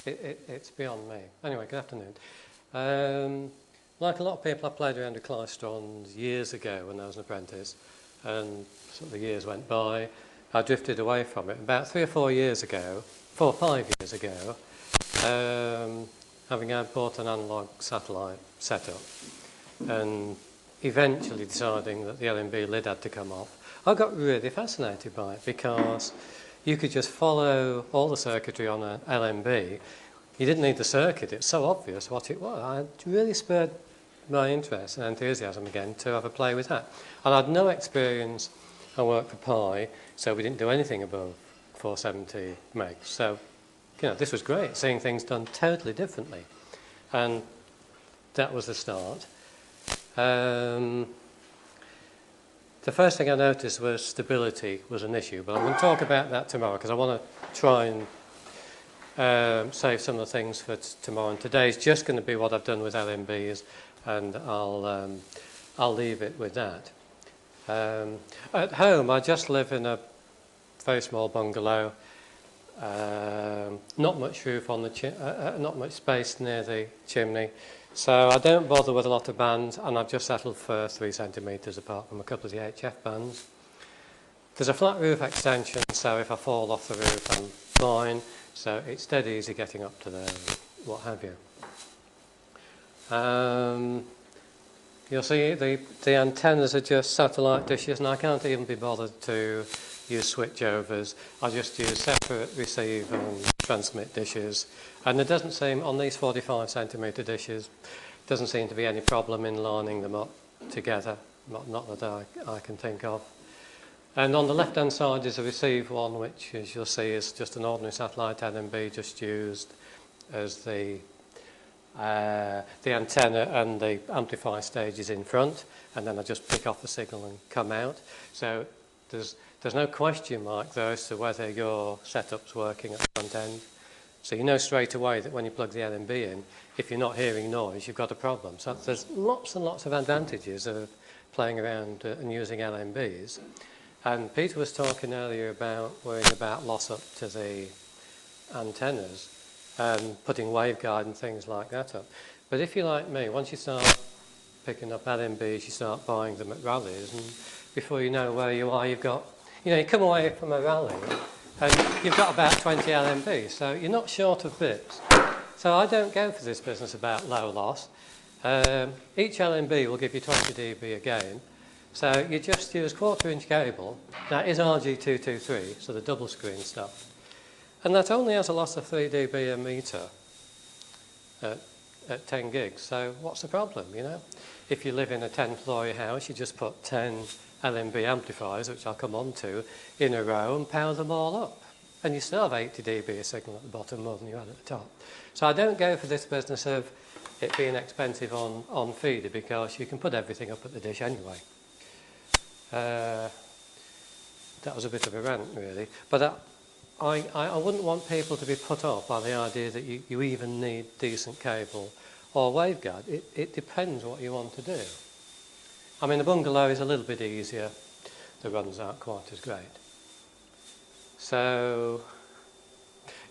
it's beyond me. Anyway, good afternoon. Like a lot of people, I played around with klystrons years ago when I was an apprentice, and sort of the years went by. I drifted away from it. About 4 or 5 years ago, having bought an analog satellite setup, and eventually deciding that the LNB lid had to come off, I got really fascinated by it because you could just follow all the circuitry on an LNB. You didn't need the circuit, it's so obvious what it was. It really spurred my interest and enthusiasm again to have a play with that. And I had no experience. I worked for Pi, so we didn't do anything above 470 megs. So, you know, this was great, seeing things done totally differently. And that was the start. The first thing I noticed was stability was an issue, but I'm going to talk about that tomorrow because I want to try and save some of the things for tomorrow. And today's just going to be what I've done with LNBs, and I'll leave it with that. At home, I just live in a very small bungalow. Not much roof on the not much space near the chimney, so I don't bother with a lot of bands, and I've just settled for 3 centimetres apart from a couple of the HF bands. There's a flat roof extension, so if I fall off the roof, I'm fine. So it's dead easy getting up to there, what have you. You'll see the antennas are just satellite dishes, and I can't even be bothered to use switchovers. I just use separate receive and transmit dishes, and there doesn't seem, on these 45 centimetre dishes, doesn't seem to be any problem in lining them up together, not that I can think of. And on the left hand side is a receive one, which, as you'll see, is just an ordinary satellite LNB, just used as the antenna and the amplifier stages in front, and then I just pick off the signal and come out. So there's no question mark though as to whether your setup's working at the front end. So you know straight away that when you plug the LNB in, if you're not hearing noise, you've got a problem. So there's lots and lots of advantages of playing around and using LNBs. And Peter was talking earlier about worrying about loss up to the antennas and putting waveguide and things like that up. But if you're like me, once you start picking up LNBs, you start buying them at rallies, and before you know where you are, you've got, you know, you come away from a rally and you've got about 20 LNBs, so you're not short of bits. So I don't go for this business about low loss. Each LNB will give you 20 dB a gain. So you just use 1/4 inch cable. That is RG223, so the double screen stuff. And that only has a loss of 3 dB a metre at 10 gigs. So what's the problem, you know? If you live in a 10-floor house, you just put 10 LNB amplifiers, which I'll come on to, in a row and power them all up. And you still have 80 dB a signal at the bottom, more than you had at the top. So I don't go for this business of it being expensive on feeder, because you can put everything up at the dish anyway. That was a bit of a rant, really. But I wouldn't want people to be put off by the idea that you even need decent cable or waveguide. It depends what you want to do. I mean, the bungalow is a little bit easier. The runs aren't quite as great. So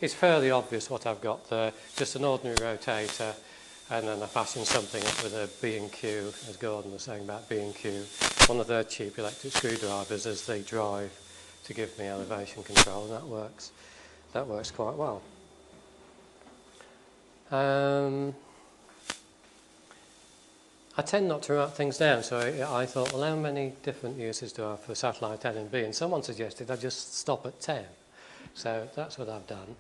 it's fairly obvious what I've got there. Just an ordinary rotator, and then I fashion something up with a B&Q, as Gordon was saying about B&Q. One of their cheap electric screwdrivers as the drive to give me elevation control, and that works quite well. I tend not to write things down, so I thought, well, how many different uses do I have for satellite LNB? And someone suggested I just stop at 10. So that's what I've done.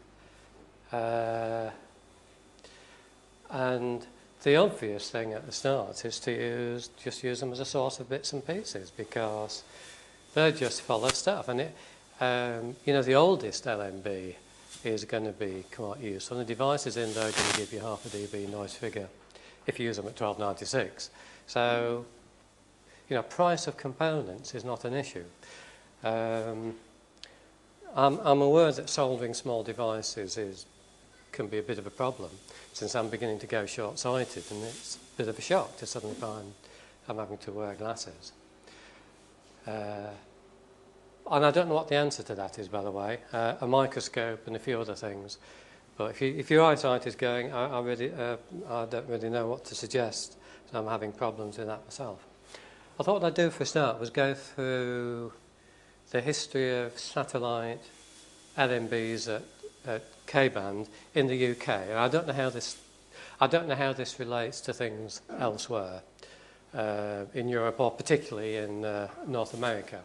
And the obvious thing at the start is to just use them as a source of bits and pieces, because they're just full of stuff. And you know, the oldest LNB is going to be quite useful. And the devices in there are going to give you 0.5 dB noise figure if you use them at 1296. So, you know, price of components is not an issue. I'm aware that soldering small devices can be a bit of a problem, since I'm beginning to go short-sighted, and it's a bit of a shock to suddenly find I'm having to wear glasses. And I don't know what the answer to that is, by the way. A microscope and a few other things But if your eyesight is going, I don't really know what to suggest. So I'm having problems with that myself. I thought what I'd do for a start was go through the history of satellite LNBs at K-band in the UK. And I don't know how this relates to things elsewhere in Europe, or particularly in North America.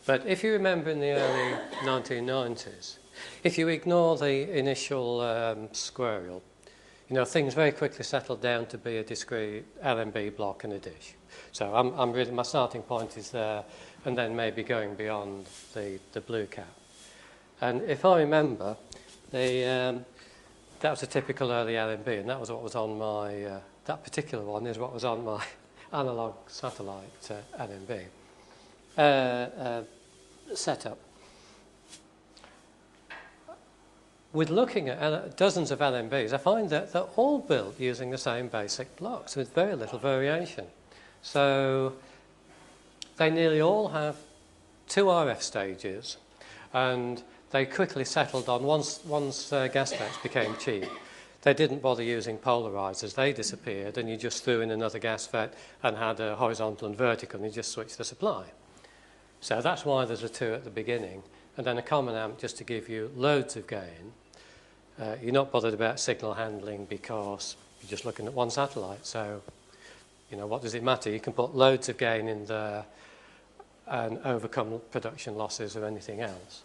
But if you remember in the early 1990s, if you ignore the initial squirrel, you know, things very quickly settled down to be a discrete LNB block and a dish. So I'm really, my starting point is there, and then maybe going beyond the blue cap. And if I remember, that was a typical early LNB, and that was what was on my, that particular one is what was on my analog satellite LNB setup. With looking at dozens of LNBs, I find that they're all built using the same basic blocks with very little variation. So they nearly all have 2 RF stages, and they quickly settled on, once gas FETs became cheap, they didn't bother using polarizers. They disappeared, and you just threw in another gas FET and had a horizontal and vertical, and you just switched the supply. So that's why there's a 2 at the beginning, and then a common amp just to give you loads of gain. You're not bothered about signal handling because you're just looking at one satellite. So, you know, what does it matter? You can put loads of gain in there and overcome production losses or anything else.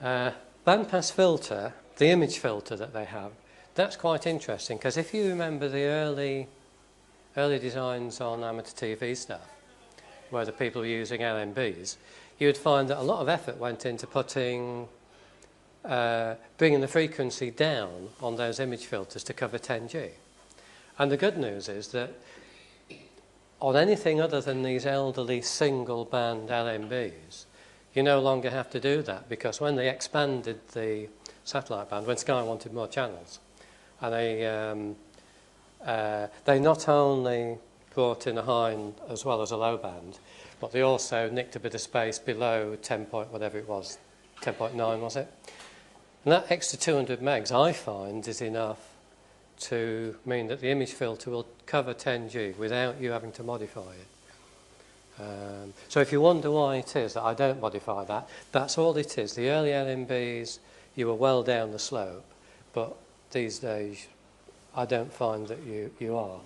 Bandpass filter, the image filter that they have, that's quite interesting, because if you remember the early designs on amateur TV stuff, where the people were using LNBs, you would find that a lot of effort went into putting bringing the frequency down on those image filters to cover 10G. And the good news is that on anything other than these elderly single band LNBs, you no longer have to do that, because when they expanded the satellite band, when Sky wanted more channels, and they not only brought in a high as well as a low band, but they also nicked a bit of space below 10 point whatever it was, 10.9 was it? And that extra 200 megs, I find, is enough to mean that the image filter will cover 10G without you having to modify it. So if you wonder why it is that I don't modify that, that's all it is. The early LNBs, you were well down the slope, but these days I don't find that you are.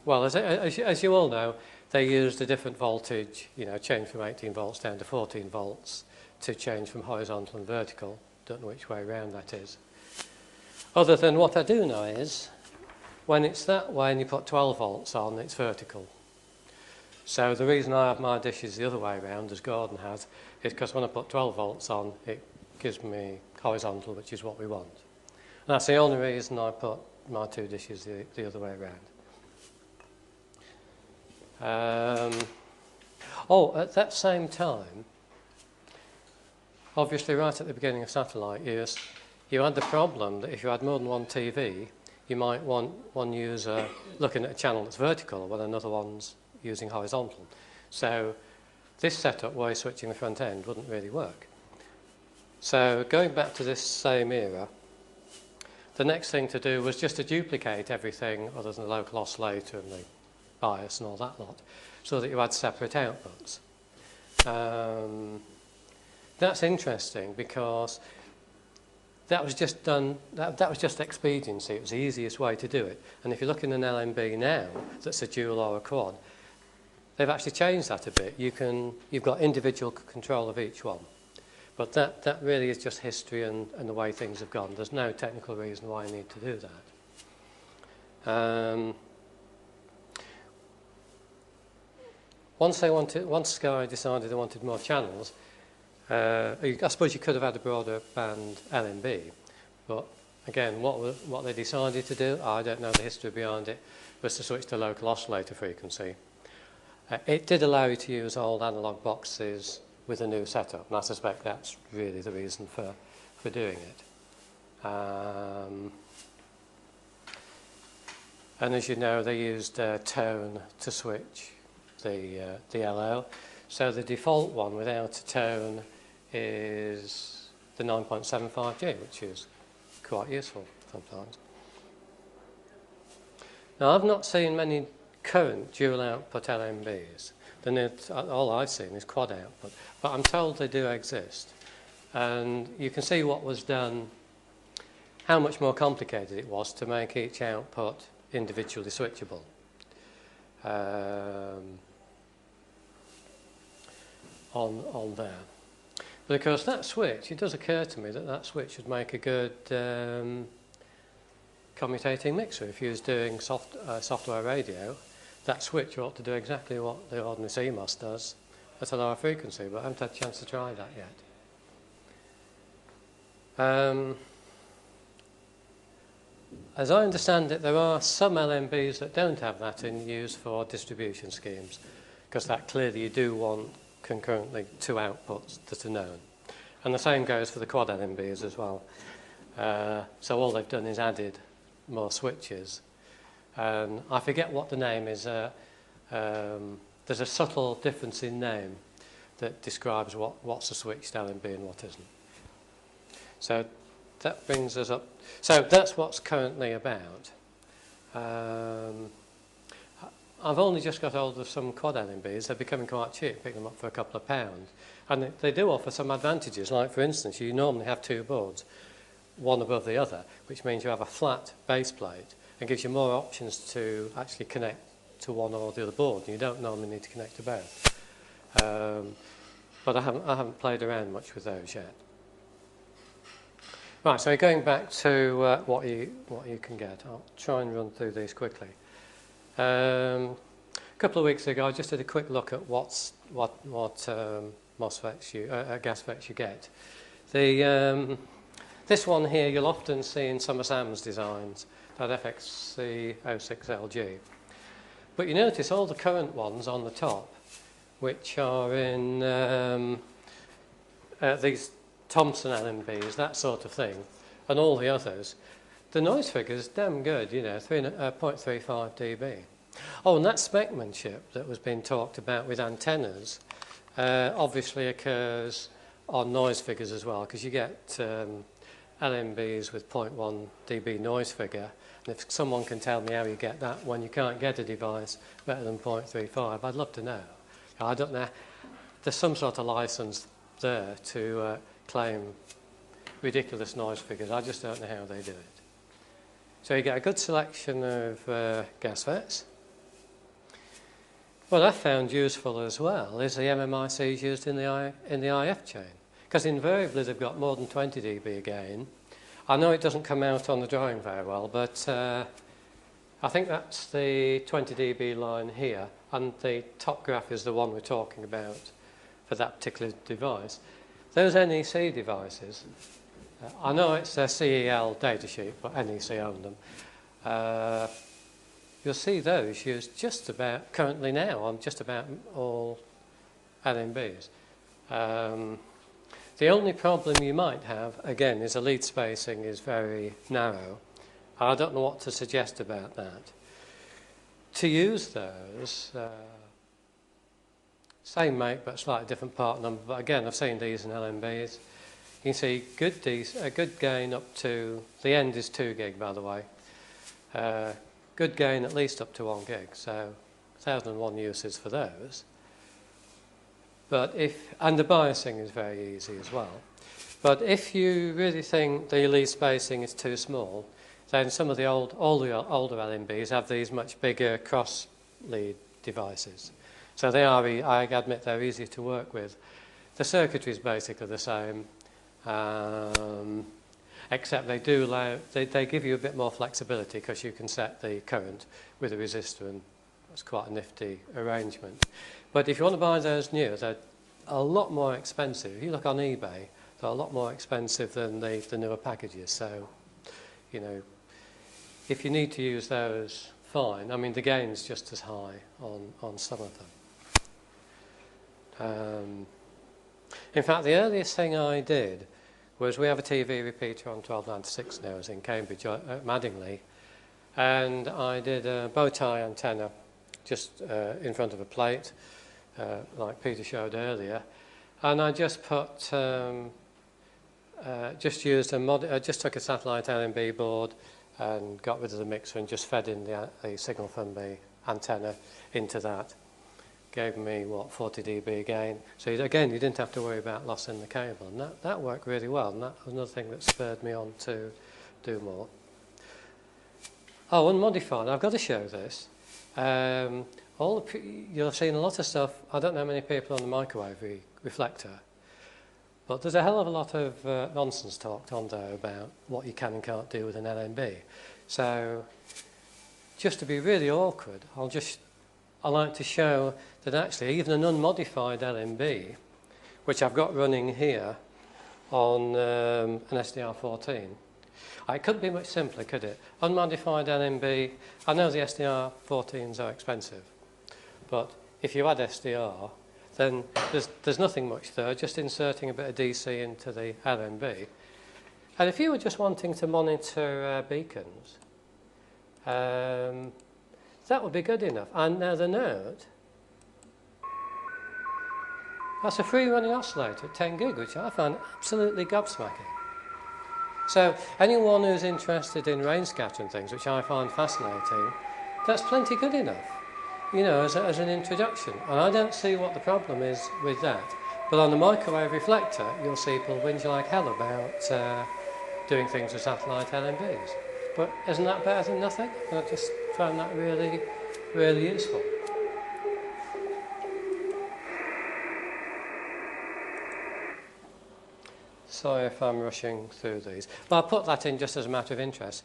Well, as you all know, they used a different voltage, you know, change from 18 volts down to 14 volts to change from horizontal and vertical. Don't know which way around that is. Other than what I do know is, when it's that way and you put 12 volts on, it's vertical. So the reason I have my dishes the other way around, as Gordon has, is because when I put 12 volts on, it gives me horizontal, which is what we want. And that's the only reason I put my 2 dishes the other way around. At that same time, obviously right at the beginning of satellite use, you had the problem that if you had more than one TV, you might want one user looking at a channel that's vertical while another one's using horizontal. So this setup where you're switching the front end wouldn't really work. So going back to this same era, the next thing to do was just to duplicate everything other than the local oscillator and the bias and all that lot, so that you had separate outputs. That's interesting because that was just done, that was just expediency. It was the easiest way to do it. And if you look in an LNB now that's a dual or a quad, they've actually changed that a bit. You've got individual control of each one. But that really is just history and the way things have gone. There's no technical reason why you need to do that. Once Sky decided they wanted more channels, I suppose you could have had a broader band LNB, but again, what they decided to do, I don't know the history behind it, was to switch to local oscillator frequency. It did allow you to use old analogue boxes with a new setup, and I suspect that's really the reason for doing it. And as you know, they used tone to switch the LO, so the default one without a tone is the 9.75G, which is quite useful sometimes. Now, I've not seen many current dual output LNBs. All I've seen is quad output, but I'm told they do exist. And you can see what was done, how much more complicated it was to make each output individually switchable. On there. But of course that switch, it does occur to me that that switch would make a good commutating mixer. If you was doing software radio, that switch ought to do exactly what the ordinary CMOS does at a lower frequency, but I haven't had a chance to try that yet. As I understand it, there are some LNBs that don't have that in use for distribution schemes, because that clearly you do want concurrently two outputs that are known. And the same goes for the quad LNBs as well. So all they've done is added more switches. And I forget what the name is. There's a subtle difference in name that describes what's a switched LNB and what isn't. So that brings us up. So that's what's currently about. I've only just got hold of some quad LNBs. They're becoming quite cheap, pick them up for a couple of pounds. And they do offer some advantages, like for instance, you normally have two boards, one above the other, which means you have a flat base plate and gives you more options to actually connect to one or the other board. You don't normally need to connect to both. But I haven't played around much with those yet. Right, so going back to what you can get. I'll try and run through these quickly. A couple of weeks ago, I just did a quick look at what MOSFETs gas FETs you get. This one here you'll often see in some of Sam's designs, that FXC06LG. But you notice all the current ones on the top, which are in these Thomson LNBs, that sort of thing, and all the others, the noise figure's damn good, you know, 0.35 dB. Oh, and that speckmanship that was being talked about with antennas obviously occurs on noise figures as well, because you get LNBs with 0.1 dB noise figure, and if someone can tell me how you get that when you can't get a device better than 0.35, I'd love to know. I don't know. There's some sort of license there to claim ridiculous noise figures. I just don't know how they do it. So you get a good selection of gas FETs. What I found useful as well is the MMICs used in the IF chain, because invariably they've got more than 20 dB gain. I know it doesn't come out on the drawing very well, but I think that's the 20 dB line here, and the top graph is the one we're talking about for that particular device. Those NEC devices, I know it's a CEL datasheet, but NEC own them. You'll see those used just about, currently now, on just about all LNBs. The only problem you might have, again, is the lead spacing is very narrow. I don't know what to suggest about that. To use those, same make but slightly different part number, but again, I've seen these in LNBs. You can see a good gain up to, the end is 2 gig by the way. Good gain at least up to 1 gig, so 1001 uses for those. But and the biasing is very easy as well. But if you really think the lead spacing is too small, then some of the older LNBs have these much bigger cross-lead devices. So they are, I admit, they're easy to work with. The circuitry is basically the same, except they do allow, they give you a bit more flexibility because you can set the current with a resistor, and that's quite a nifty arrangement. But if you want to buy those new, they're a lot more expensive. If you look on eBay, they're a lot more expensive than the newer packages. So, you know, if you need to use those, fine. I mean, the gain's just as high on some of them. In fact, the earliest thing I did was we have a TV repeater on 1296 now, as in Cambridge, at Madingley, and I did a bow tie antenna just in front of a plate, like Peter showed earlier, And I just put, just took a satellite LNB board and got rid of the mixer and just fed in the signal from the antenna into that. Gave me, 40 dB gain. So again, you didn't have to worry about loss in the cable. And that worked really well. And that was another thing that spurred me on to do more. Oh, unmodified. I've got to show this. You'll have seen a lot of stuff. I don't know many people on the microwave reflector. But there's a hell of a lot of nonsense talked on there about what you can and can't do with an LNB. So, just to be really awkward, I like to show that actually even an unmodified LNB, which I've got running here on an SDR14, it couldn't be much simpler, could it? Unmodified LNB, I know the SDR14s are expensive, but if you add SDR, then there's nothing much there, just inserting a bit of DC into the LNB. And if you were just wanting to monitor beacons, that would be good enough. And now the Node, that's a free running oscillator at 10 gig, which I find absolutely gobsmacking. So anyone who's interested in rain scatter and things, which I find fascinating, that's plenty good enough, you know, as an introduction. And I don't see what the problem is with that. But on the microwave reflector, you'll see people whinge like hell about doing things with satellite LNBs. But isn't that better than nothing? I just found that really, really useful. Sorry if I'm rushing through these. But I'll put that in just as a matter of interest.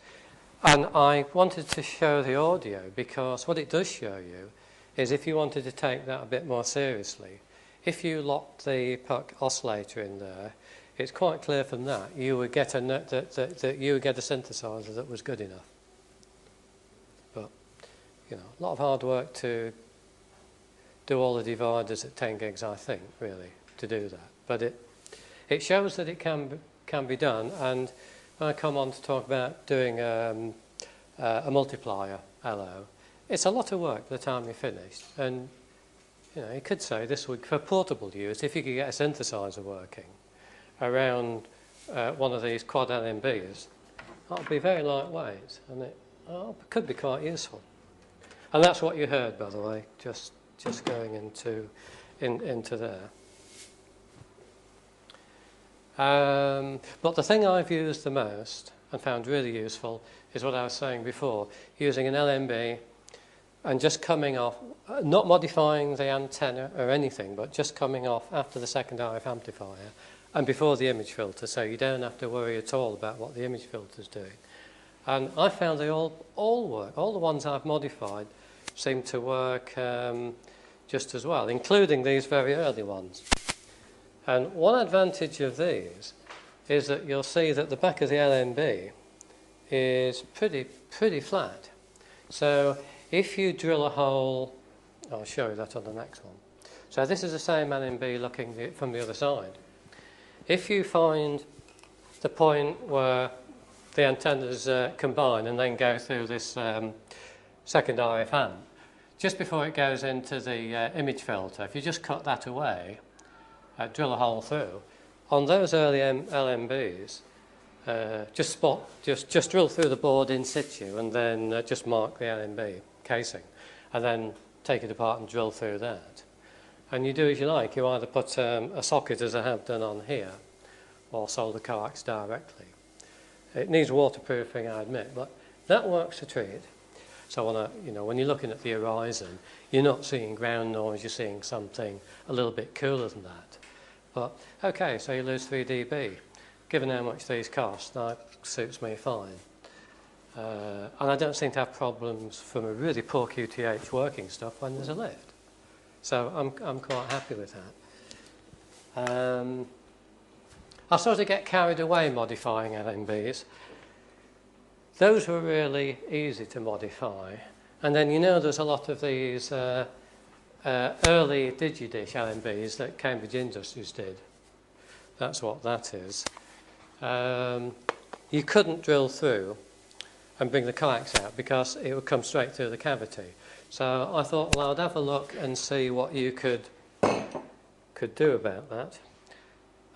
And I wanted to show the audio because what it does show you is if you wanted to take that a bit more seriously, if you locked the puck oscillator in there, it's quite clear from that you would get that you would get a synthesizer that was good enough. But you know, a lot of hard work to do all the dividers at 10 gigs, I think, really, to do that. But it shows that it can be done, and when I come on to talk about doing a multiplier LO, it's a lot of work by the time you're finished. And you know, you could say this would, for portable use, if you could get a synthesizer working around one of these quad LNBs, that would be very lightweight, and it could be quite useful. And that's what you heard, by the way, just going into there. But the thing I've used the most and found really useful is what I was saying before, using an LNB and just coming off, not modifying the antenna or anything, but just coming off after the second RF amplifier and before the image filter, so you don't have to worry at all about what the image filter's doing. And I found they all work. All the ones I've modified seem to work just as well, including these very early ones. And one advantage of these is that you'll see that the back of the LNB is pretty flat. So if you drill a hole, I'll show you that on the next one. So this is the same LNB looking from the other side. If you find the point where the antennas combine and then go through this second RF amp, just before it goes into the image filter, if you just cut that away, drill a hole through, on those early LNBs, just drill through the board in situ and then just mark the LNB casing and then take it apart and drill through that. And you do as you like. You either put a socket, as I have done on here, or solder coax directly. It needs waterproofing, I admit, but that works a treat. So when you're looking at the horizon, you're not seeing ground noise, you're seeing something a little bit cooler than that. But, okay, so you lose 3 dB. Given how much these cost, that suits me fine. And I don't seem to have problems from a really poor QTH working stuff when there's a lift. So I'm quite happy with that. I sort of get carried away modifying LNBs. Those were really easy to modify. And then there's a lot of these early DigiDish LNBs that Cambridge Industries did. That's what that is. You couldn't drill through and bring the coax out because it would come straight through the cavity. So I thought, well, I'd have a look and see what you could do about that.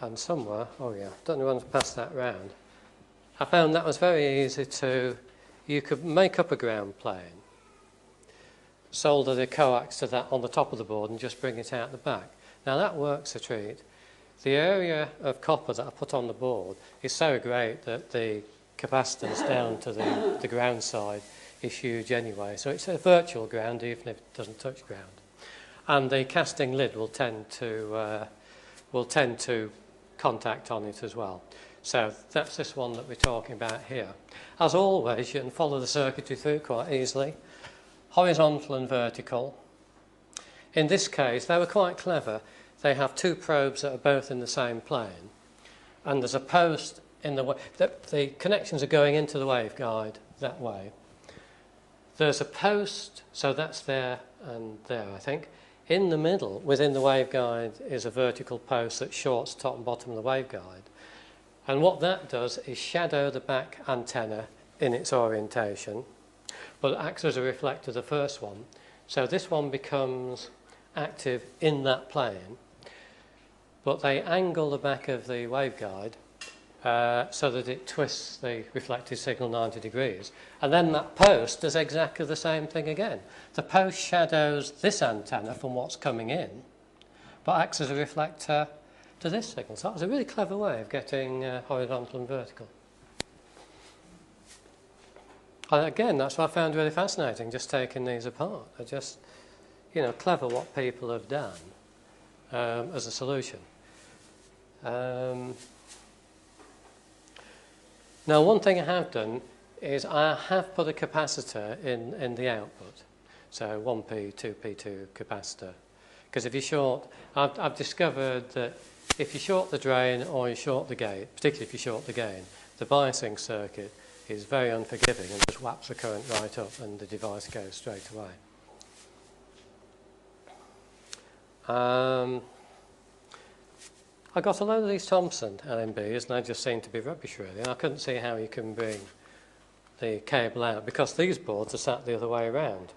and somewhere, oh yeah, don't know when to pass that round. I found that was very easy to, you could make up a ground plane, solder the coax to that on the top of the board and just bring it out the back. Now that works a treat. The area of copper that I put on the board is so great that the capacitance down to the ground side is huge anyway. So it's a virtual ground even if it doesn't touch ground. And the casting lid will tend to contact on it as well. So that's this one that we're talking about here. As always, you can follow the circuitry through quite easily. Horizontal and vertical. In this case, they were quite clever. They have two probes that are both in the same plane. And there's a post in the way. The connections are going into the waveguide that way. There's a post, so that's there and there, I think. In the middle, within the waveguide, is a vertical post that shorts top and bottom of the waveguide. And what that does is shadow the back antenna in its orientation, but acts as a reflector of the first one. So this one becomes active in that plane, but they angle the back of the waveguide so that it twists the reflected signal 90 degrees. And then that post does exactly the same thing again. The post shadows this antenna from what's coming in, but acts as a reflector to this signal. So that was a really clever way of getting horizontal and vertical. And again, that's what I found really fascinating, just taking these apart. They're just, you know, clever what people have done as a solution. Now, one thing I have done is I have put a capacitor in the output. So 1P, 2P2 capacitor. Because if you short, I've discovered that if you short the drain or you short the gate, particularly if you short the gain, the biasing circuit is very unforgiving and just whaps the current right up and the device goes straight away. I got a load of these Thomson LNBs and they just seem to be rubbish really. And I couldn't see how you can bring the cable out because these boards are sat the other way around.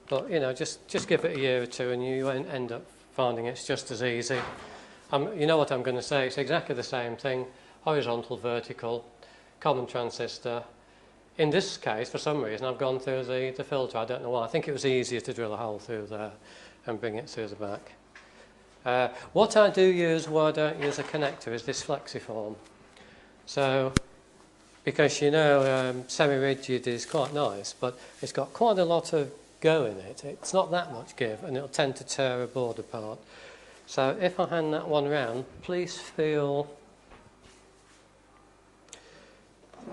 But you know, just give it a year or two and you end up finding it's just as easy. You know what I'm going to say, it's exactly the same thing. Horizontal, vertical, common transistor. In this case, for some reason, I've gone through the filter. I don't know why. I think it was easier to drill a hole through there and bring it through the back. What I do use, where I don't use a connector, is this flexiform. So, because you know, semi-rigid is quite nice, but it's got quite a lot of go in it. It's not that much give, and it'll tend to tear a board apart. So if I hand that one round, please feel...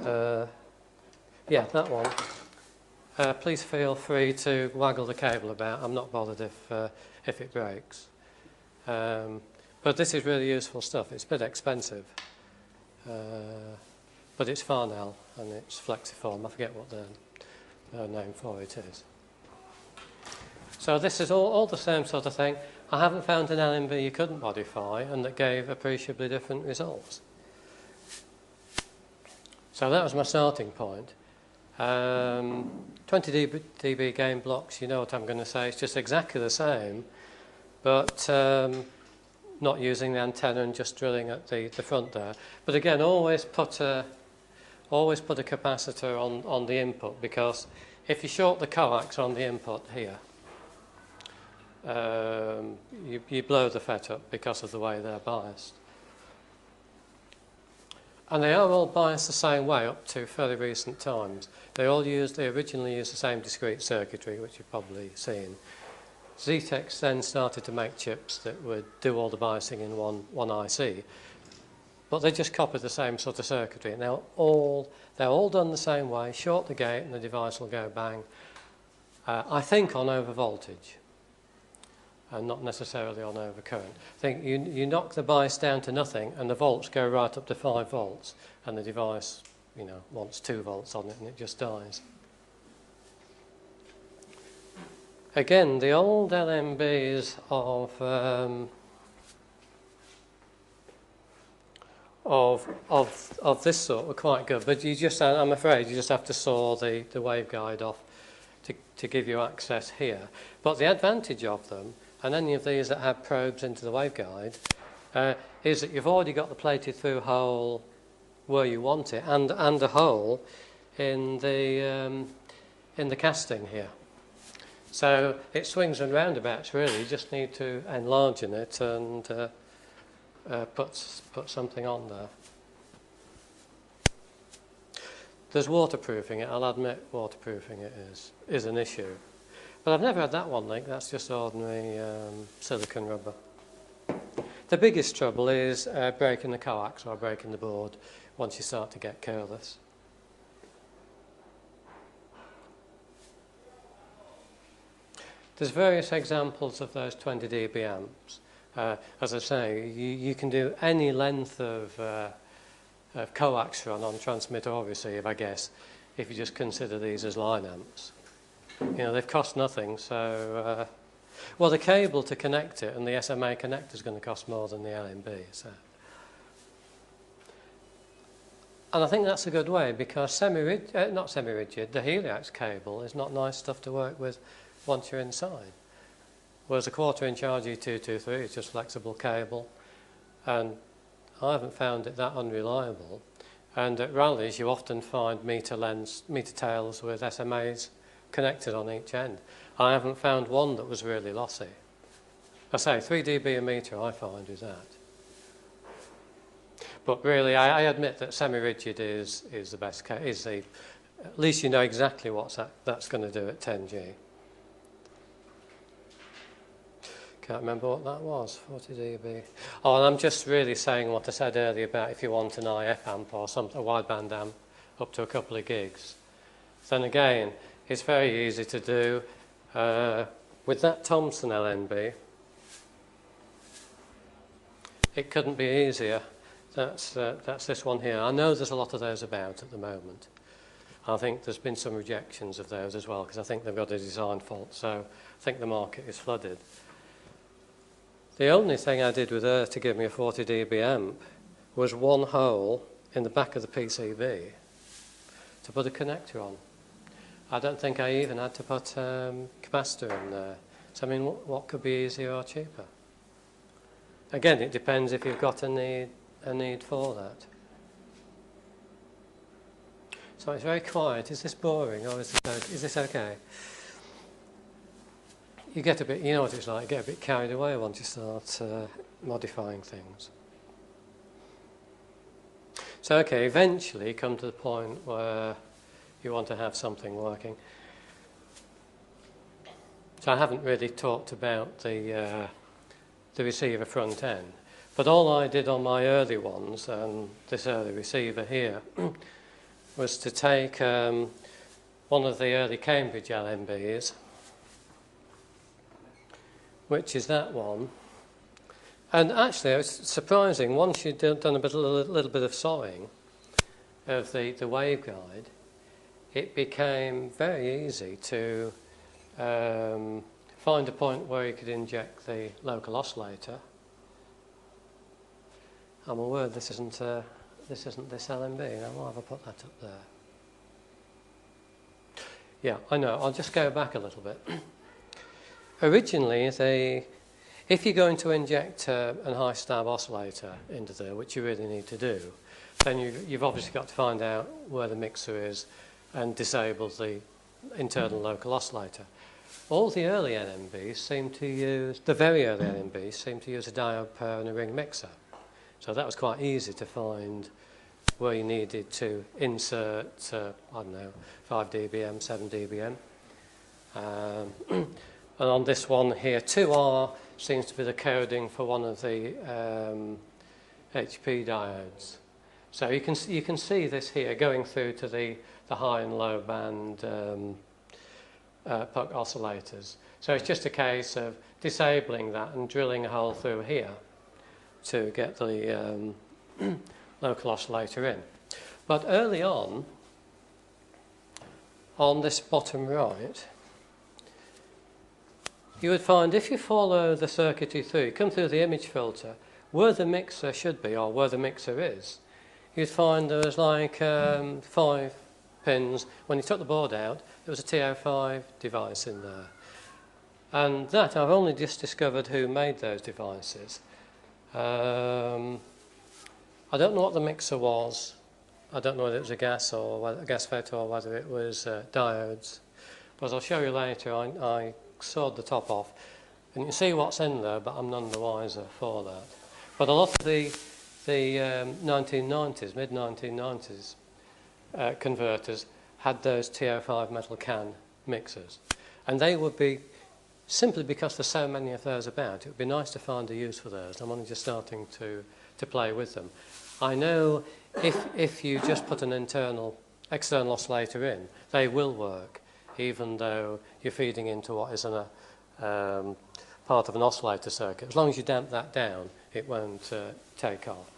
yeah, that one. Please feel free to waggle the cable about. I'm not bothered if it breaks. But this is really useful stuff. It's a bit expensive. But it's Farnell and it's Flexiform. I forget what the name for it is. So this is all the same sort of thing. I haven't found an LNB you couldn't modify and that gave appreciably different results. So that was my starting point. 20 dB gain blocks, you know what I'm going to say, it's just exactly the same, but not using the antenna and just drilling at the front there. But again, always put a capacitor on the input, because if you short the coax on the input here, you blow the FET up because of the way they're biased. And they are all biased the same way up to fairly recent times. They originally used the same discrete circuitry, which you've probably seen. Zetex then started to make chips that would do all the biasing in one IC. But they just copied the same sort of circuitry. And they're all done the same way. Short the gate and the device will go bang. I think on over voltage, and not necessarily on over current. I think you knock the bias down to nothing and the volts go right up to 5 volts and the device, you know, wants 2 volts on it and it just dies. Again, the old LNBs of this sort were quite good, but I'm afraid you just have to saw the waveguide off to give you access here. But the advantage of them and any of these that have probes into the waveguide, is that you've already got the plated through hole where you want it, and a hole in the casting here. So it swings and roundabouts really. You just need to enlarge it and put something on there. There's waterproofing it. I'll admit waterproofing it is an issue. But I've never had that one leak. That's just ordinary silicone rubber. The biggest trouble is breaking the coax or breaking the board once you start to get careless. There's various examples of those 20 dB amps. As I say, you can do any length of coax run on transmitter or receive, I guess, if you just consider these as line amps. You know, they've cost nothing, so... well, the cable to connect it and the SMA connector is going to cost more than the LNB. So. And I think that's a good way, because not semi-rigid, the Heliox cable is not nice stuff to work with once you're inside. Whereas a 1/4-inch RG223 is just flexible cable, and I haven't found it that unreliable. And at rallies you often find meter tails with SMAs connected on each end. I haven't found one that was really lossy. I say 3 dB a meter I find with that. But really I admit that semi-rigid is the best case. At least you know exactly what that's going to do at 10G. Can't remember what that was, 40 dB. Oh, and I'm just really saying what I said earlier about if you want an IF amp or a wideband amp up to a couple of gigs. Then again, it's very easy to do with that Thomson LNB. It couldn't be easier. That's this one here. I know there's a lot of those about at the moment. I think there's been some rejections of those as well, because I think they've got a design fault, so I think the market is flooded. The only thing I did with her to give me a 40 dB amp was one hole in the back of the PCB to put a connector on. I don't think I even had to put capacitor in there. So I mean, what could be easier or cheaper? Again, it depends if you've got a need for that. So it's very quiet. Is this boring or is this okay? You get a bit, you know what it's like, you get a bit carried away once you start modifying things. So okay, eventually you come to the point where you want to have something working. So I haven't really talked about the receiver front end, but all I did on my early ones, and this early receiver here, was to take one of the early Cambridge LNBs, which is that one. And actually, it was surprising, once you'd done a little bit of sawing of the waveguide, it became very easy to find a point where you could inject the local oscillator. I'm aware this isn't this LNB. Now, why have I put that up there? Yeah, I know. I'll just go back a little bit. Originally, if you're going to inject a high stab oscillator into there, which you really need to do, then you've obviously got to find out where the mixer is and disable the internal local oscillator. All the early LNBs seem to use, the very early LNBs seem to use a diode pair and a ring mixer. So that was quite easy to find where you needed to insert, I don't know, 5 dBm, 7 dBm. And on this one here, 2R seems to be the coding for one of the HP diodes. So you can see this here going through to the high and low band puck oscillators. So it's just a case of disabling that and drilling a hole through here to get the local oscillator in. But early on this bottom right, you would find if you follow the circuitry through, come through the image filter, where the mixer should be or where the mixer is, you'd find there was like 5 pins. When you took the board out, there was a TO5 device in there. And that, I've only just discovered who made those devices. I don't know what the mixer was. I don't know whether it was a gas or a gas FET or whether it was diodes. But as I'll show you later, I sawed the top off. And you can see what's in there, but I'm none the wiser for that. But a lot of the 1990s, mid-1990s converters had those TO5 metal can mixers. And they would be, simply because there's so many of those about, it would be nice to find a use for those. I'm only just starting to play with them. I know if you just put an external oscillator in, they will work, even though you're feeding into what is part of an oscillator circuit. As long as you damp that down, it won't take off.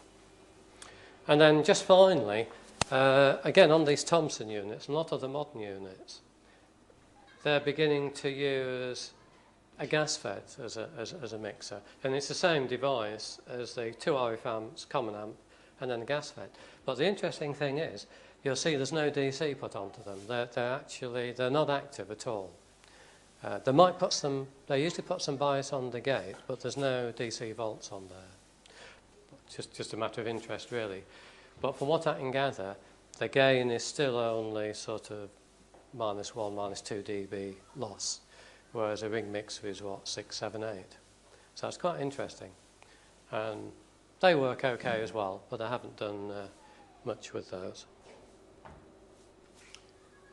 And then just finally, again on these Thomson units, and a lot of the modern units, they're beginning to use a gas FET as a mixer. And it's the same device as the 2 RF amps, common amp, and then a gas FET. But the interesting thing is, you'll see there's no DC put onto them. They're not active at all. They usually put some bias on the gate, but there's no DC volts on there. Just a matter of interest, really. But from what I can gather, the gain is still only sort of -1, -2 dB loss, whereas a ring mixer is, what, 6, 7, 8. So it's quite interesting. And they work okay as well, but I haven't done much with those.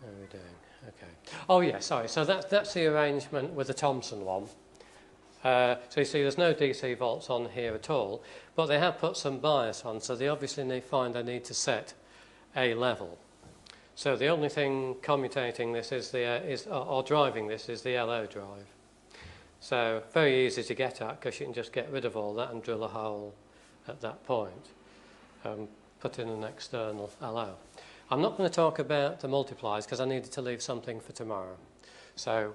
How are we doing? Okay. Oh yeah, sorry. So that's the arrangement with the Thomson one. So you see there's no DC volts on here at all, but they have put some bias on, so they obviously find they need to set a level. So the only thing commutating this or driving this is the LO drive. So very easy to get at, because you can just get rid of all that and drill a hole at that point. Put in an external LO. I'm not going to talk about the multipliers because I needed to leave something for tomorrow. So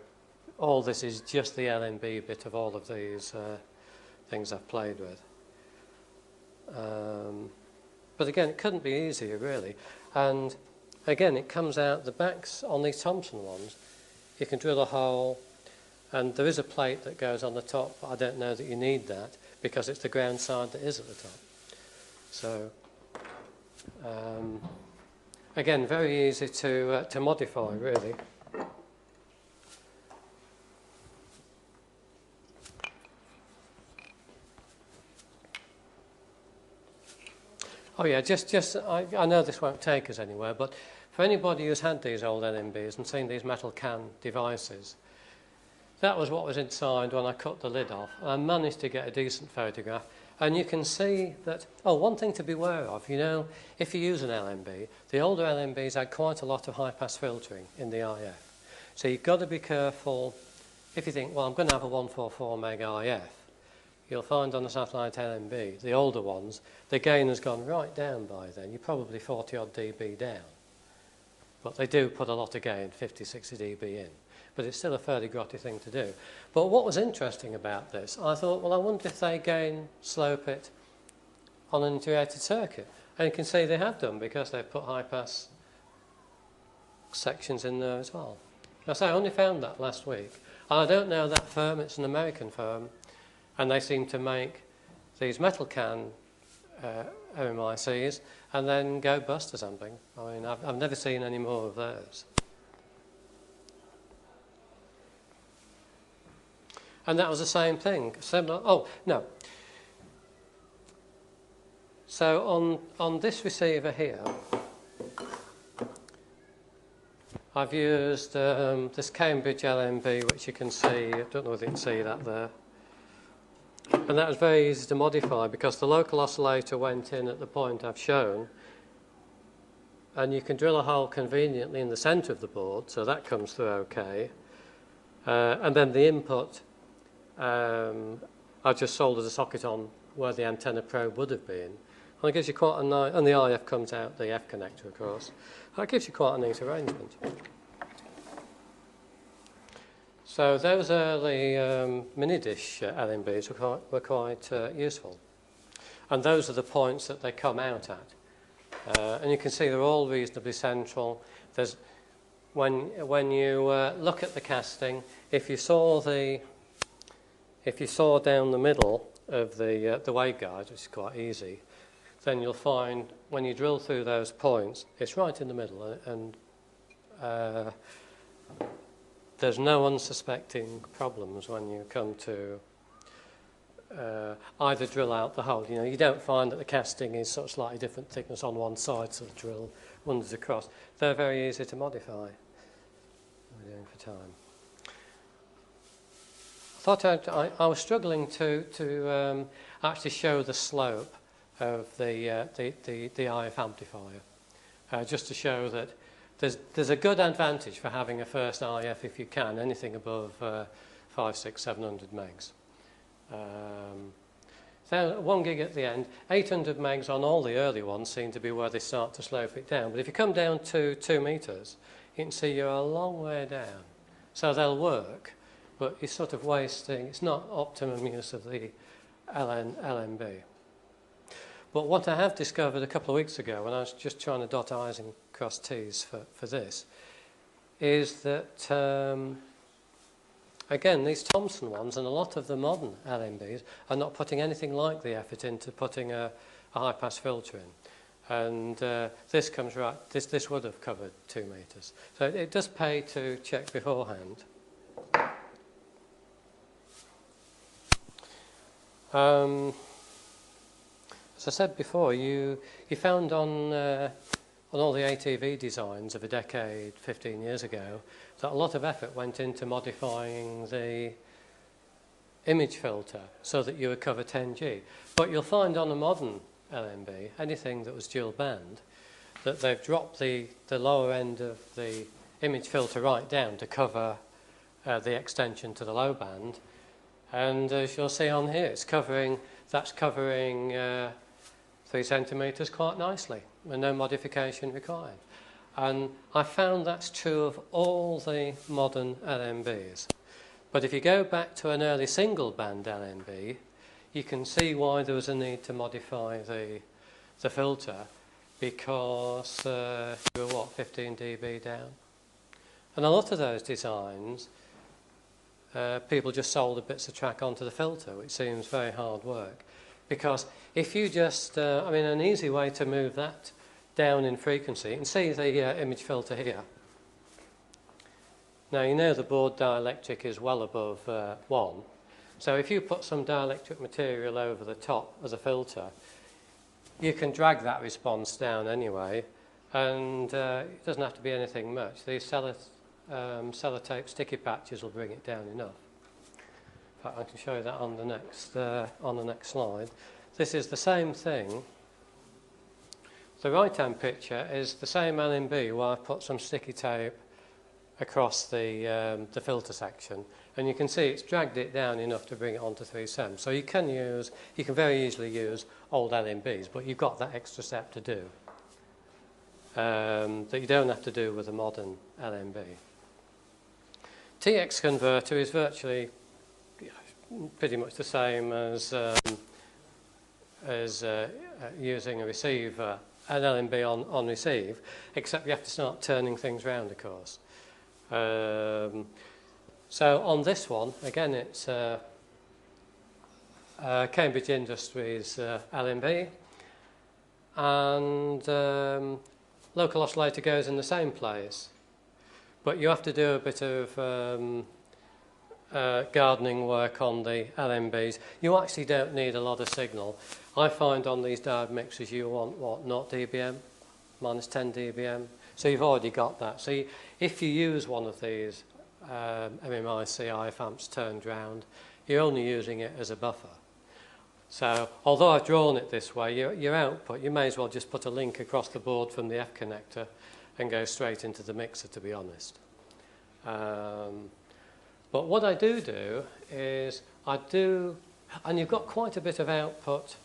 all this is just the LNB bit of all of these things I've played with. But again, it couldn't be easier, really. And again, it comes out the backs on these Thomson ones. You can drill a hole, and there is a plate that goes on the top, but I don't know that you need that because it's the ground side that is at the top. So again, very easy to modify, really. Oh yeah, I know this won't take us anywhere, but for anybody who's had these old LNBs and seen these metal can devices, that was what was inside when I cut the lid off. I managed to get a decent photograph, and you can see that, one thing to be aware of, you know, if you use an LNB, the older LNBs had quite a lot of high-pass filtering in the IF. So you've got to be careful. If you think, well, I'm going to have a 144 meg IF, you'll find on a satellite LNB, the older ones, the gain has gone right down by then. You're probably 40-odd dB down. But they do put a lot of gain, 50, 60 dB in. But it's still a fairly grotty thing to do. But what was interesting about this, I thought, well, I wonder if they gain slope it on an integrated circuit. And you can see they have done, because they've put high-pass sections in there as well. Now, so I only found that last week. And I don't know that firm, it's an American firm, and they seem to make these metal can RMICs and then go bust or something. I mean, I've never seen any more of those. And that was the same thing. Similar. Oh, no. So on this receiver here, I've used this Cambridge LNB, which you can see. I don't know whether you can see that there. And that was very easy to modify because the local oscillator went in at the point I've shown, and you can drill a hole conveniently in the centre of the board, so that comes through okay. And then the input, I just soldered a socket on where the antenna probe would have been. And it gives you quite a nice, and the IF comes out the F connector, of course. That gives you quite a neat arrangement. So those early mini-dish LNBs were quite useful. And those are the points that they come out at. And you can see they're all reasonably central. There's, when you look at the casting, if you saw the if you saw down the middle of the waveguide, which is quite easy, then you'll find when you drill through those points, it's right in the middle, and there's no unsuspecting problems when you come to either drill out the hole. You know, you don't find that the casting is sort of slightly different thickness on one side, so the drill wanders across. They're very easy to modify. We're doing for time. I was struggling to actually show the slope of the IF amplifier, just to show that there's a good advantage for having a first IF if you can, anything above 500, 600, 700 megs. So 1 gig at the end, 800 megs on all the early ones seem to be where they start to slope it down. But if you come down to 2 meters, you can see you're a long way down. So they'll work, but you're sort of wasting, it's not optimum use of the LNB. But what I have discovered a couple of weeks ago, when I was just trying to dot I's and cross T's for this, is that, again, these Thomson ones and a lot of the modern LNBs are not putting anything like the effort into putting a high-pass filter in. And this comes right, this would have covered 2 meters. So it does pay to check beforehand. As I said before, you found on all the ATV designs of a decade, 15 years ago, that a lot of effort went into modifying the image filter so that you would cover 10G. But you'll find on a modern LNB, anything that was dual band, that they've dropped the lower end of the image filter right down to cover the extension to the low band. And as you'll see on here, that's covering 3 centimetres quite nicely, and no modification required. And I found that's true of all the modern LNBs. But if you go back to an early single band LNB, you can see why there was a need to modify the filter, because you were, 15 dB down? And a lot of those designs, people just soldered bits of track onto the filter, which seems very hard work. Because if you just, an easy way to move that down in frequency, you can see the image filter here. Now you know the board dielectric is well above 1. So if you put some dielectric material over the top of the filter, you can drag that response down anyway, and it doesn't have to be anything much. These sellotape sticky patches will bring it down enough. In fact, I can show you that on the next slide. This is the same thing. The right-hand picture is the same LNB where I've put some sticky tape across the filter section, and you can see it's dragged it down enough to bring it onto 3 sem. So you can very easily use old LNBs, but you've got that extra step to do that you don't have to do with a modern LNB. TX converter is virtually pretty much the same as using a receiver, an LNB on receive, except you have to start turning things round, of course. So on this one, again, it's Cambridge Industries LNB, and local oscillator goes in the same place, but you have to do a bit of gardening work on the LNBs. You actually don't need a lot of signal. I find on these diode mixers you want, what, 0 dBm, minus 10 dBm. So you've already got that. So if you use one of these MMIC IF amps turned round, you're only using it as a buffer. So although I've drawn it this way, your output, you may as well just put a link across the board from the F connector and go straight into the mixer, to be honest. But what I do is and you've got quite a bit of output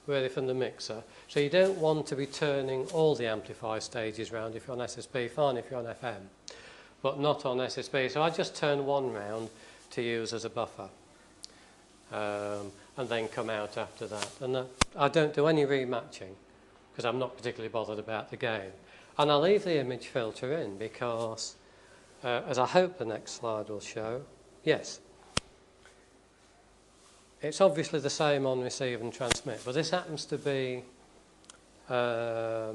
really from the mixer, so you don't want to be turning all the amplifier stages round if you're on SSB, fine if you're on FM, but not on SSB. So I just turn one round to use as a buffer, and then come out after that. And I don't do any rematching because I'm not particularly bothered about the gain. And I leave the image filter in because, as I hope the next slide will show, yes, it's obviously the same on receive and transmit, but this happens to be that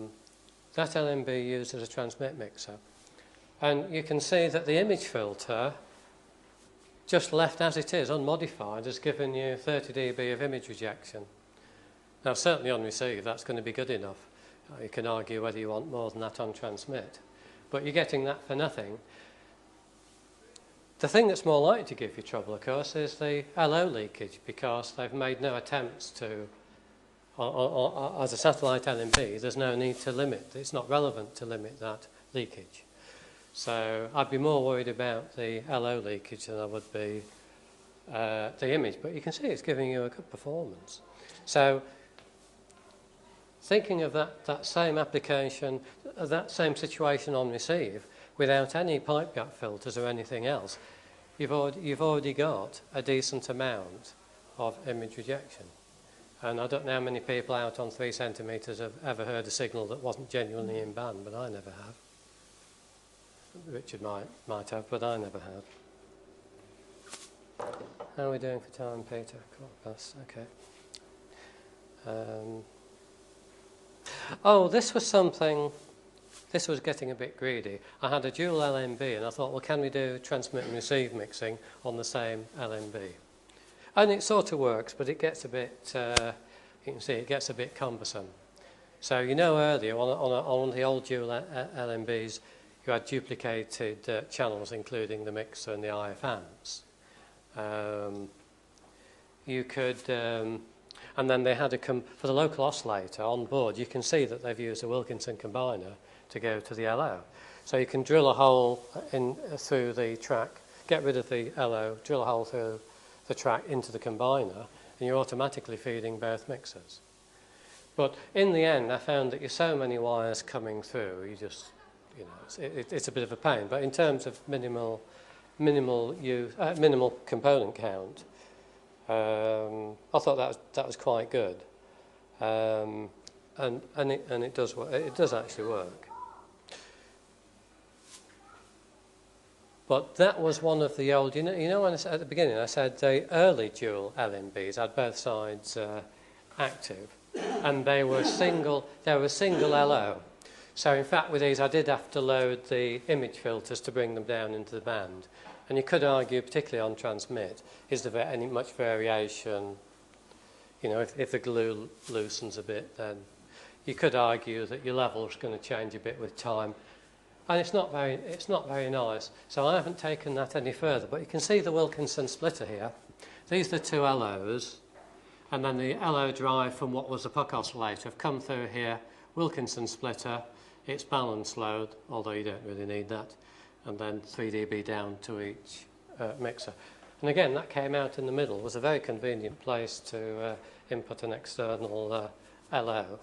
LNB used as a transmit mixer. And you can see that the image filter, just left as it is, unmodified, has given you 30 dB of image rejection. Now, certainly on receive, that's going to be good enough. You can argue whether you want more than that on transmit. But you're getting that for nothing. The thing that's more likely to give you trouble, of course, is the LO leakage, because they've made no attempts to, as a satellite LNB, there's no need to limit. It's not relevant to limit that leakage. So I'd be more worried about the LO leakage than I would be the image. But you can see it's giving you a good performance. So thinking of that same application, that same situation on receive, without any pipe gap filters or anything else, you've already got a decent amount of image rejection. And I don't know how many people out on 3 centimetres have ever heard a signal that wasn't genuinely in band, but I never have. Richard might have, but I never have. How are we doing for time, Peter? Quarter-past, okay. Oh, this was something, this was getting a bit greedy. I had a dual LNB and I thought, well, can we do transmit and receive mixing on the same LNB? And it sort of works, but it gets a bit, you can see it gets a bit cumbersome. So you know earlier on the old dual LNBs, you had duplicated channels, including the mixer and the IF amps. You could, and then they had for the local oscillator on board, you can see that they've used a Wilkinson combiner to go to the LO. So you can drill a hole through the track, get rid of the LO, drill a hole through the track into the combiner, and you're automatically feeding both mixers. But in the end, I found that you're so many wires coming through, you just, you know, it's a bit of a pain. But in terms of minimal component count, I thought that was quite good, and it does work. It does actually work. But that was one of the old. You know when at the beginning I said the early dual LNBs had both sides active, and they were single. They were single LO. So in fact, with these, I did have to load the image filters to bring them down into the band. And you could argue, particularly on transmit, is there any much variation? You know, if the glue loosens a bit, then you could argue that your level is going to change a bit with time. And it's not very nice. So I haven't taken that any further. But you can see the Wilkinson splitter here. These are the two LOs. And then the LO drive from what was the puck oscillator have come through here. Wilkinson splitter. It's balance load, although you don't really need that. And then 3 dB down to each mixer. And again, that came out in the middle. It was a very convenient place to input an external LO.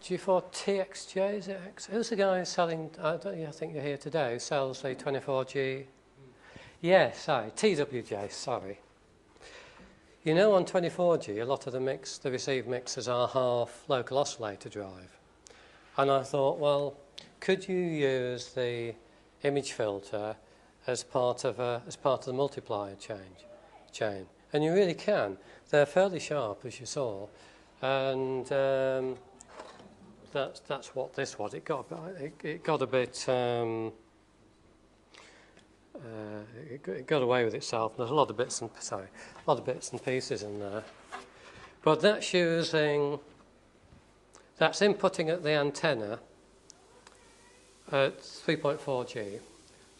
G4HJW, is it? Who's the guy selling, I think you're here today, who sells the 24G? Yes, sorry, TWJ, sorry. You know, on 24G, a lot of the receive mixers are half local oscillator drive. And I thought, well, could you use the image filter as part of the multiplier chain? And you really can. They're fairly sharp, as you saw. And that's what this was. It got a bit. It got away with itself. There's a lot of bits and pieces in there. But that's inputting at the antenna at 3.4G,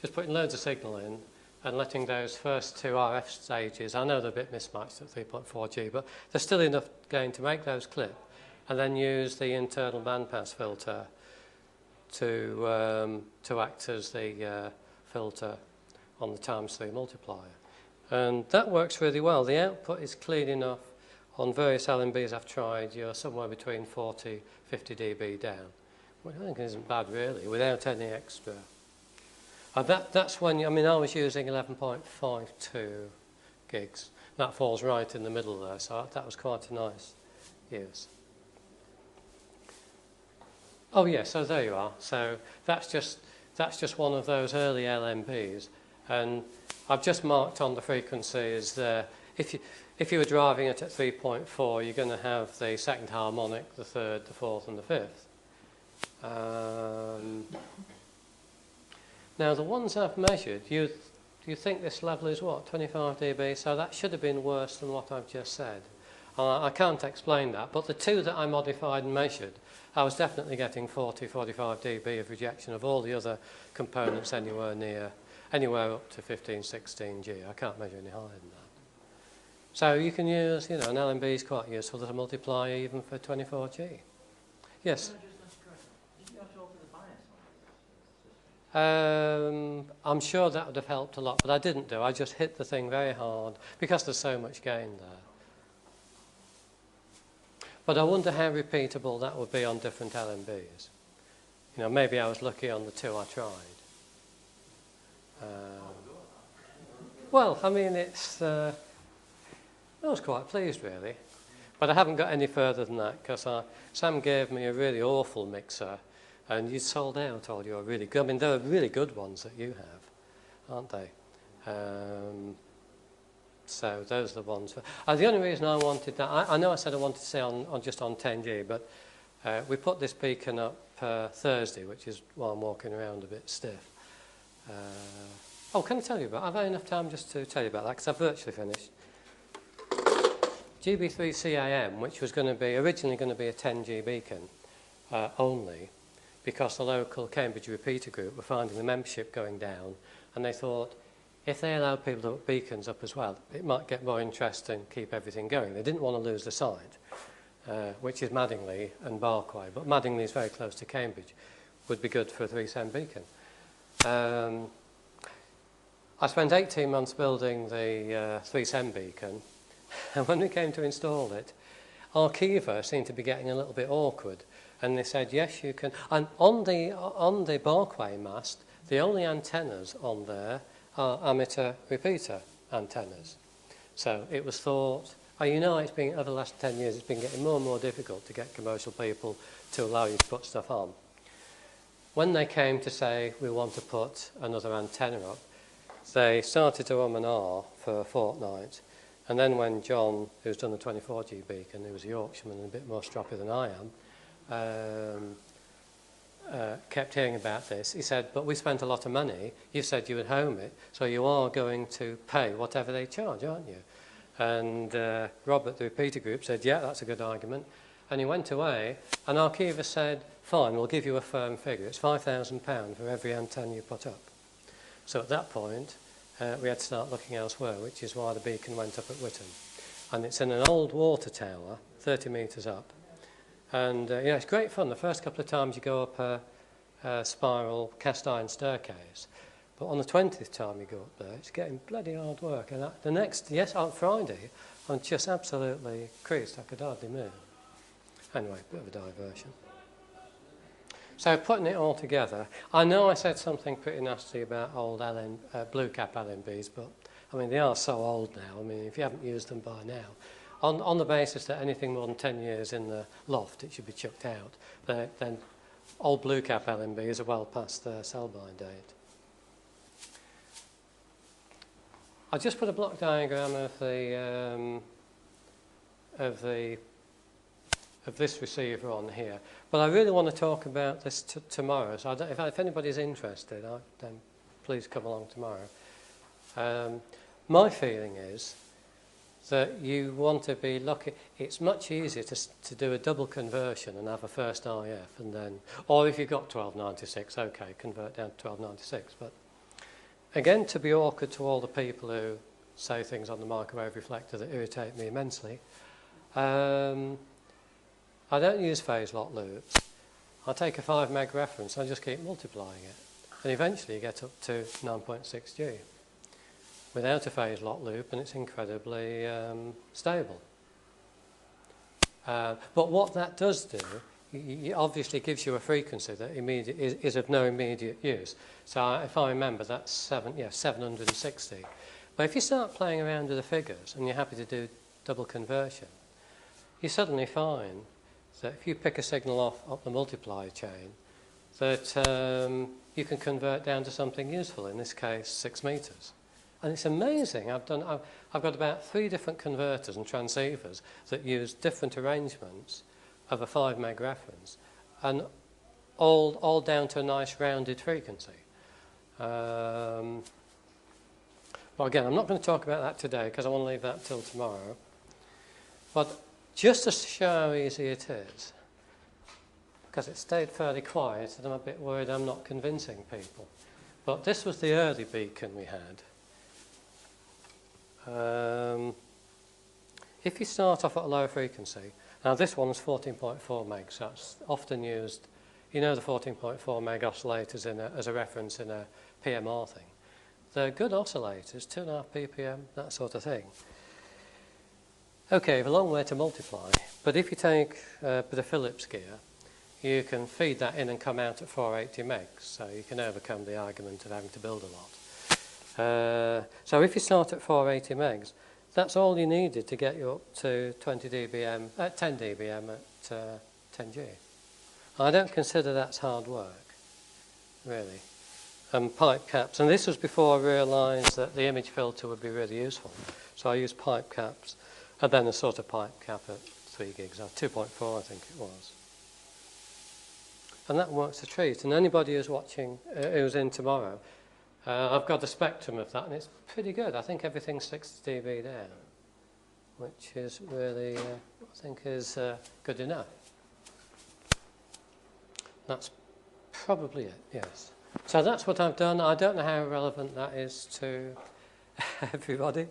just putting loads of signal in and letting those first two RF stages, I know they're a bit mismatched at 3.4G, but there's still enough gain to make those clip, and then use the internal bandpass filter to act as the filter on the ×3 multiplier. And that works really well. The output is clean enough. On various LNBs I've tried, you're somewhere between 40, 50 dB down, which I think isn't bad really, without any extra. That's when, I mean, I was using 11.52 gigs. That falls right in the middle there, so that was quite a nice use. Oh yeah, so there you are. So that's just that's just one of those early LNBs, and I've just marked on the frequencies there. If you were driving it at 3.4, you're going to have the second harmonic, the third, the fourth, and the fifth. Now the ones I've measured, you think this level is what, 25 dB? So that should have been worse than what I've just said. I can't explain that, but the two that I modified and measured, I was definitely getting 40, 45 dB of rejection of all the other components anywhere up to 15, 16G. I can't measure any higher than that. So you can use, an LNB is quite useful as a multiplier even for 24G. Yes? I'm sure that would have helped a lot, but I didn't do. I just hit the thing very hard because there's so much gain there. But I wonder how repeatable that would be on different LNBs. Maybe I was lucky on the two I tried. Well, I mean, I was quite pleased, really. But I haven't got any further than that because Sam gave me a really awful mixer, and you sold out all your really good. I mean, there are really good ones that you have, aren't they? So those are the ones. The only reason I wanted that, I know I said I wanted to say just on 10G, but we put this beacon up Thursday, which is why I'm walking around a bit stiff. Can I tell you about? I've had enough time just to tell you about that because I've virtually finished. GB3CAM, which was originally going to be a 10G beacon only, because the local Cambridge repeater group were finding the membership going down, and they thought if they allowed people to put beacons up as well, it might get more interest and keep everything going. They didn't want to lose the site, which is Madingley and Barkway, but Madingley is very close to Cambridge, would be good for a 3SEM beacon. I spent 18 months building the 3SEM beacon, and when we came to install it, Arqiva seemed to be getting a little bit awkward, and they said, yes, you can. And on the Barkway mast, the only antennas on there are amateur repeater antennas. So it was thought, over the last 10 years, it's been getting more and more difficult to get commercial people to allow you to put stuff on. When they came to say, we want to put another antenna up, they started to and ah for a fortnight. And then when John, who's done the 24G beacon, who was a Yorkshireman and a bit more stroppy than I am, kept hearing about this, he said, but we spent a lot of money. You said you would home it, so you are going to pay whatever they charge, aren't you? And Robert, the repeater group, said, yeah, that's a good argument. And he went away, and Arqiva said, fine, we'll give you a firm figure. It's £5,000 for every antenna you put up. So at that point, we had to start looking elsewhere, which is why the beacon went up at Whitton. And it's in an old water tower, 30 metres up. And it's great fun. The first couple of times you go up a spiral cast iron staircase. But on the 20th time you go up there, it's getting bloody hard work. And on Friday, I'm just absolutely creased. I could hardly move. Anyway, bit of a diversion. So putting it all together, I know I said something pretty nasty about old blue cap LNBs, but I mean, they are so old now. I mean, if you haven't used them by now, on the basis that anything more than 10 years in the loft, it should be chucked out, then old blue cap LNBs are well past their sell-by date. I just put a block diagram of this receiver on here, but I really want to talk about this tomorrow. So if anybody's interested, then please come along tomorrow. My feeling is that you want to be lucky. It's much easier to do a double conversion and have a first IF, and then, or if you've got 1296, okay, convert down to 1296. But again, to be awkward to all the people who say things on the microwave reflector that irritate me immensely, I don't use phase lock loops. I take a 5 meg reference and I just keep multiplying it. And eventually you get up to 9.6G without a phase lock loop, and it's incredibly stable. But what that does do, it obviously gives you a frequency that is of no immediate use. So if I remember, that's 760. But if you start playing around with the figures and you're happy to do double conversion, you suddenly find that if you pick a signal off the multiplier chain, that you can convert down to something useful, in this case 6 meters. And it's amazing. I've got about 3 different converters and transceivers that use different arrangements of a 5 meg reference, and all down to a nice rounded frequency. Well, again, I'm not going to talk about that today because I want to leave that till tomorrow. But just to show how easy it is, because it stayed fairly quiet and I'm a bit worried I'm not convincing people. But this was the early beacon we had. If you start off at a low frequency, now this one's 14.4 meg, so that's often used, you know, the 14.4 meg oscillators as a reference in a PMR thing. They're good oscillators, 2.5 ppm, that sort of thing. Okay, a long way to multiply, but if you take a bit of Phillips gear, you can feed that in and come out at 480 megs, so you can overcome the argument of having to build a lot. So if you start at 480 megs, that's all you needed to get you up to 20 dBm, 10 dBm at 10G. I don't consider that's hard work, really. Pipe caps, and this was before I realised that the image filter would be really useful. So I used pipe caps, and then a sort of pipe cap at 3 gigs, or 2.4 I think it was. And that works a treat. And anybody who's watching, who's in tomorrow, I've got a spectrum of that, and it's pretty good. I think everything's 60 dB down, which is really, I think, is good enough. That's probably it, yes. So that's what I've done. I don't know how relevant that is to everybody.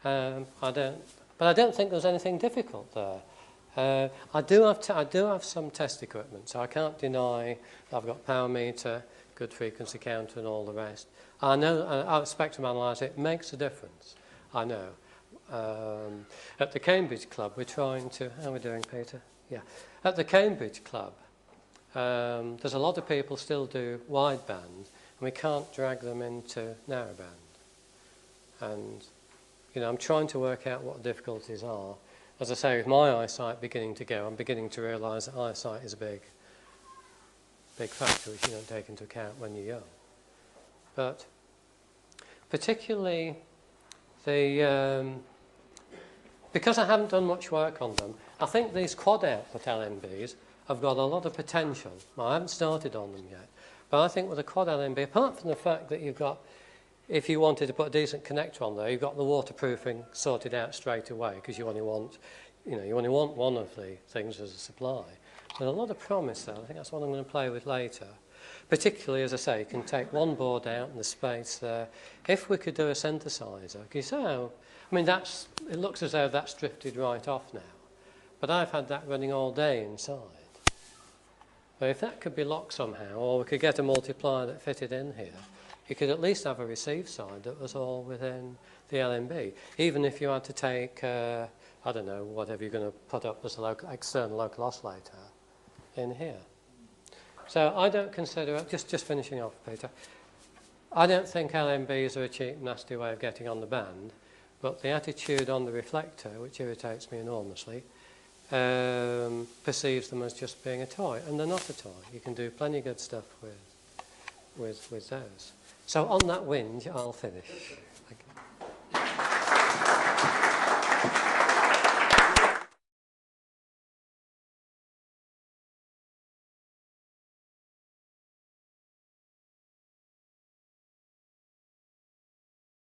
But I don't think there's anything difficult there. I do have some test equipment, so I can't deny I've got power meter, good frequency counter, and all the rest. I know our spectrum analyzer, it makes a difference. I know. At the Cambridge Club, we're trying to. How are we doing, Peter? Yeah. At the Cambridge Club, there's a lot of people still do wideband, and we can't drag them into narrowband. And you know, I'm trying to work out what the difficulties are. As I say, with my eyesight beginning to go, I'm beginning to realise that eyesight is a big factor which you don't take into account when you're young. But particularly because I haven't done much work on them, I think these quad output LNBs have got a lot of potential. Well, I haven't started on them yet, but I think with a quad LNB, apart from the fact that you've got, if you wanted to put a decent connector on there, you've got the waterproofing sorted out straight away because you only want one of the things as a supply. There's a lot of promise there. I think that's what I'm going to play with later. Particularly, as I say, you can take one board out in the space there. If we could do a synthesizer, can you see how, I mean, it looks as though that's drifted right off now. But I've had that running all day inside. But if that could be locked somehow, or we could get a multiplier that fitted in here, you could at least have a receive side that was all within the LNB. Even if you had to take, I don't know, whatever you're going to put up as a external local oscillator in here. So I don't consider, just finishing off, Peter, I don't think LNBs are a cheap, nasty way of getting on the band, but the attitude on the reflector, which irritates me enormously, perceives them as just being a toy, and they're not a toy. You can do plenty of good stuff with those. So on that whinge, I'll finish.